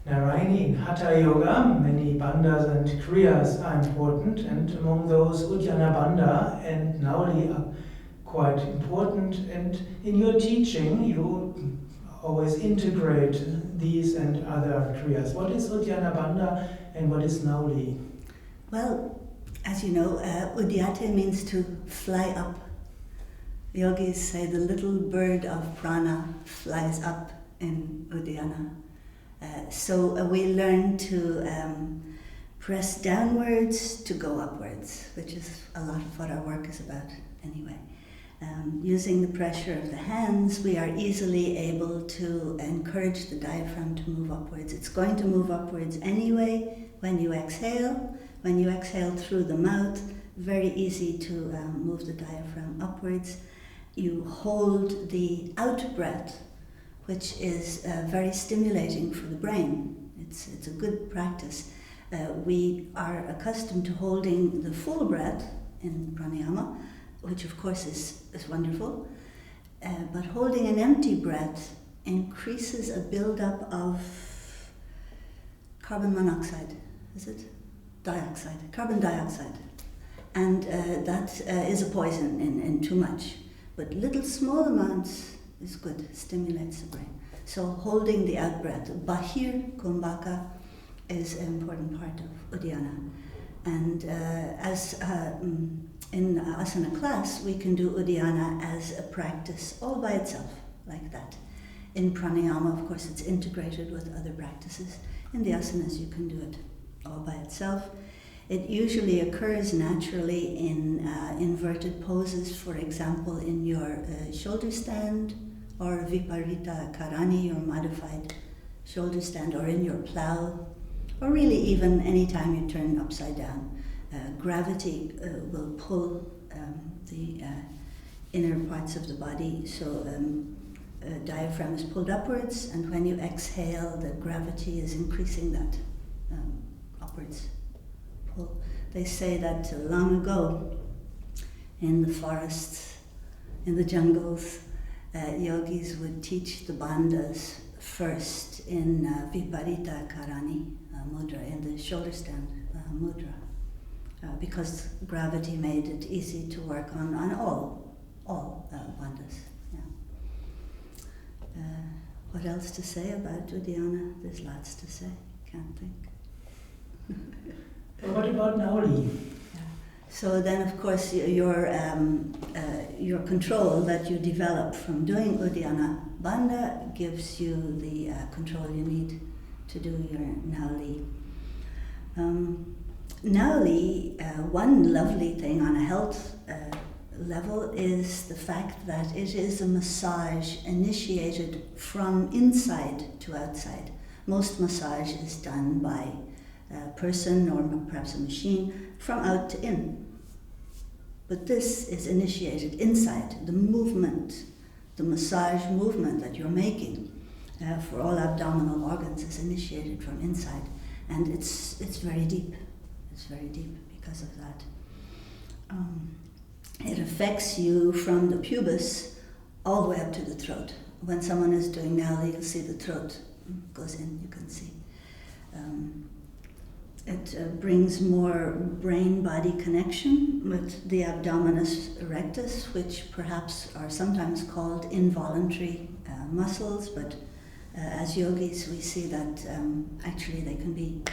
Narayani, in Hatha Yoga, many bandhas and kriyas are important, and among those Uddiyana Bandha and Nauli are quite important. And in your teaching, you always integrate these and other kriyas. What is Uddiyana Bandha and what is Nauli? Well, as you know, Uddiyate means to fly up. Yogis say the little bird of prana flies up in Uddiyana. So we learn to press downwards to go upwards, which is a lot of what our work is about anyway. Using the pressure of the hands, we are easily able to encourage the diaphragm to move upwards. It's going to move upwards anyway when you exhale. When you exhale through the mouth, very easy to move the diaphragm upwards. You hold the out breath, which is very stimulating for the brain. It's a good practice. We are accustomed to holding the full breath in pranayama, which of course is wonderful, but holding an empty breath increases a buildup of carbon monoxide, is it? Carbon dioxide. And that is a poison in too much. But little small amounts is good, stimulates the brain. So holding the out breath, bahir kumbhaka, is an important part of Uddiyana. And as in asana class, we can do Uddiyana as a practice all by itself, like that. In pranayama, of course, it's integrated with other practices. In the asanas, you can do it all by itself. It usually occurs naturally in inverted poses, for example, in your shoulder stand, or viparita karani, or modified shoulder stand, or in your plow, or really even any time you turn upside down. Gravity will pull the inner parts of the body, so diaphragm is pulled upwards, and when you exhale, the gravity is increasing that upwards pull. They say that long ago, in the forests, in the jungles, yogis would teach the bandhas first in viparita karani mudra, in the shoulder stand mudra, because gravity made it easy to work on all bandhas. Yeah. What else to say about Uddiyana? There's lots to say, can't think. What about Nauli? So then, of course, your control that you develop from doing Uddiyana Bandha gives you the control you need to do your Nauli. Nauli, one lovely thing on a health level is the fact that it is a massage initiated from inside to outside. Most massage is done by a person or perhaps a machine from out to in. But this is initiated inside. The movement, the massage movement that you're making for all abdominal organs is initiated from inside. And it's very deep. It's very deep because of that. It affects you from the pubis all the way up to the throat. When someone is doing Nauli, you'll see the throat goes in, you can see. It brings more brain-body connection with the abdominis rectus, which perhaps are sometimes called involuntary muscles, but as yogis we see that actually they can be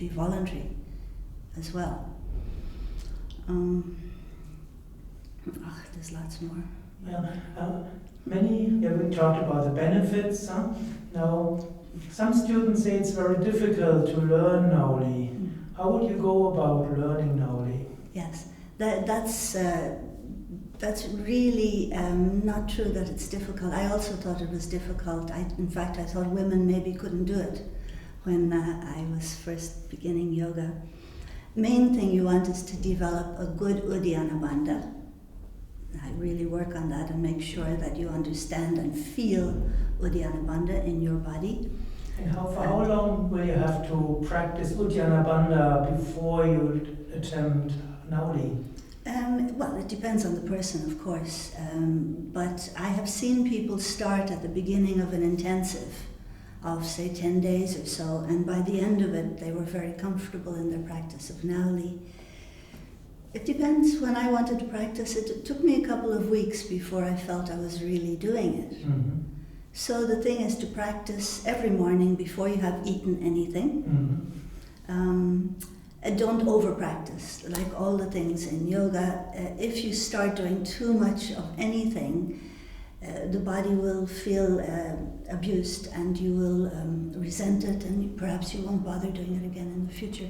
voluntary as well. There's lots more. We talked about the benefits. Now, some students say it's very difficult to learn Nauli. How would you go about learning Nauli? Yes, that's really not true that it's difficult. I also thought it was difficult. In fact, I thought women maybe couldn't do it when I was first beginning yoga. Main thing you want is to develop a good Uddiyana Bandha. I really work on that and make sure that you understand and feel Uddiyana Bandha in your body. And for how long will you have to practice Uddiyana Bandha before you attempt Nauli? Well, it depends on the person, of course. But I have seen people start at the beginning of an intensive of say 10 days or so, and by the end of it they were very comfortable in their practice of Nauli. It depends. When I wanted to practice it, it took me a couple of weeks before I felt I was really doing it. Mm-hmm. So the thing is to practice every morning before you have eaten anything. Don't over-practice, like all the things in yoga. If you start doing too much of anything, the body will feel abused and you will resent it, and perhaps you won't bother doing it again in the future.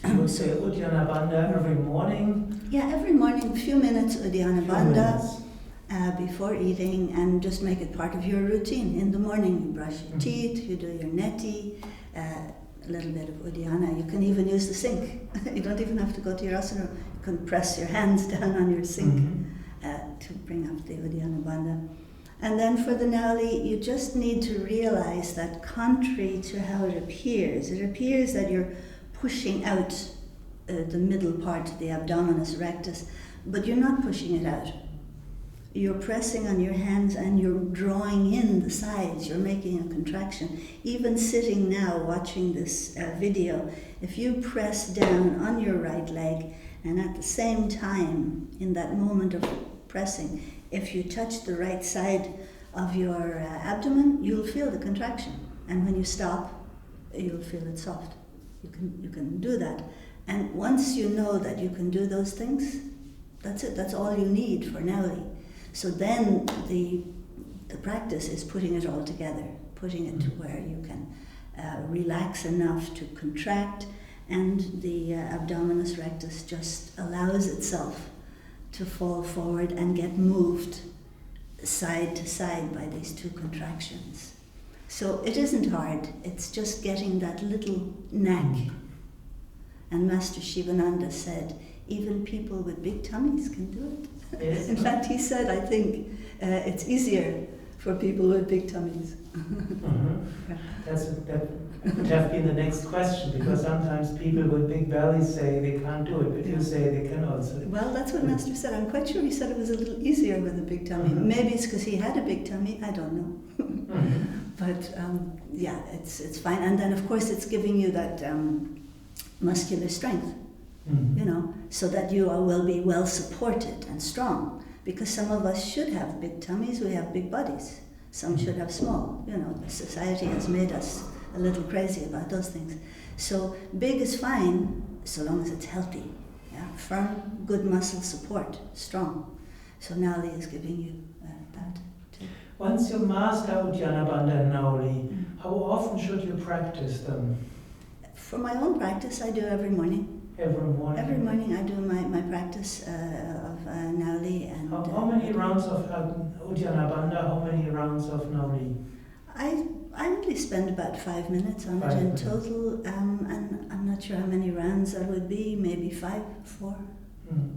You would say Uddiyana Bandha every morning? Yeah, every morning, a few minutes Uddiyana Bandha before eating, and just make it part of your routine. In the morning you brush your teeth, you do your neti, a little bit of Uddiyana. You can even use the sink. You don't even have to go to your asana. You can press your hands down on your sink to bring up the Uddiyana Bandha. And then for the Nauli, you just need to realize that contrary to how it appears that you're pushing out the middle part, the abdominis rectus, but you're not pushing it out. You're pressing on your hands and you're drawing in the sides, you're making a contraction. Even sitting now watching this video, if you press down on your right leg and at the same time, in that moment of pressing, if you touch the right side of your abdomen, you'll feel the contraction. And when you stop, you'll feel it soft. You can do that. And once you know that you can do those things, that's it. That's all you need for Nauli. So then the practice is putting it all together, putting it to where you can relax enough to contract, and the abdominis rectus just allows itself to fall forward and get moved side to side by these two contractions. So it isn't hard, it's just getting that little knack. And Master Shivananda said, even people with big tummies can do it. Yes. In fact, he said, I think it's easier for people with big tummies. Yeah. That would have been the next question, because sometimes people with big bellies say they can't do it, but you say they can also. Well, that's what Master said. I'm quite sure he said it was a little easier with a big tummy. Maybe it's because he had a big tummy, I don't know. But yeah, it's fine. And then of course it's giving you that muscular strength, you know, so that you will be well supported and strong. Because some of us should have big tummies, we have big bodies. Some should have small. You know, society has made us a little crazy about those things. So big is fine, so long as it's healthy. Yeah, firm, good muscle support, strong. So Nauli is giving you that too. Once you master Uddiyana Bandha and Nauli, how often should you practice them? For my own practice, I do every morning. Every morning? Every morning I do my practice of Nauli. And how many rounds of Uddiyana Bandha, how many rounds of Nauli? I really spend about 5 minutes on it in total, and I'm not sure how many rounds that would be, maybe 4.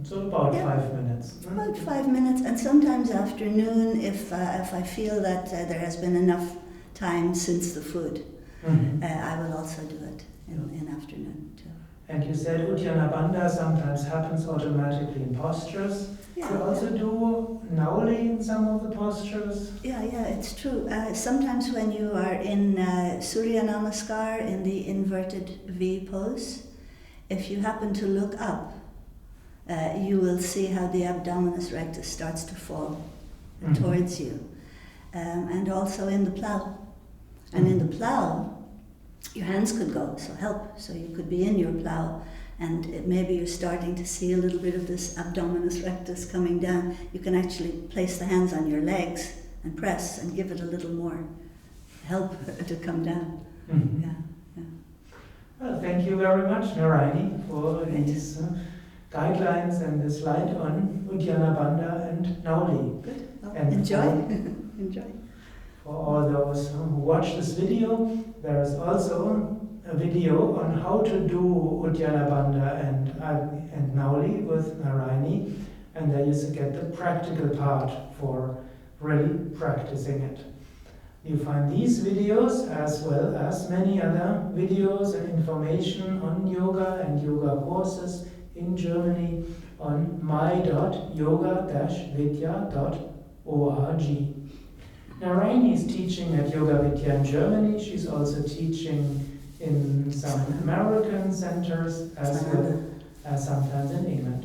So about 5 minutes. About 5 minutes, and sometimes afternoon if I feel that there has been enough time since the food. I will also do it in afternoon too. And you said Uddiyana Bandha sometimes happens automatically in postures. Yeah, you also do Nauli in some of the postures? Yeah, it's true. Sometimes when you are in Surya Namaskar, in the inverted V pose, if you happen to look up, you will see how the abdominis rectus starts to fall towards you. And also in the plow. And in the plow, your hands could go, so help. So you could be in your plow, and maybe you're starting to see a little bit of this abdominis rectus coming down. You can actually place the hands on your legs and press and give it a little more help to come down. Yeah. Well, thank you very much, Narayani, for these guidelines and this light on Uddiyana Bandha and Nauli. Good. Well, and enjoy. Enjoy. For all those who watch this video, there is also a video on how to do Uddiyana Bandha and Nauli with Narayani, and there you get the practical part for really practicing it. You find these videos as well as many other videos and information on yoga and yoga courses in Germany on my.yoga-vidya.org. Narayani is teaching at Yoga-Vidya in Germany. She's also teaching in some American centers as well as sometimes in England.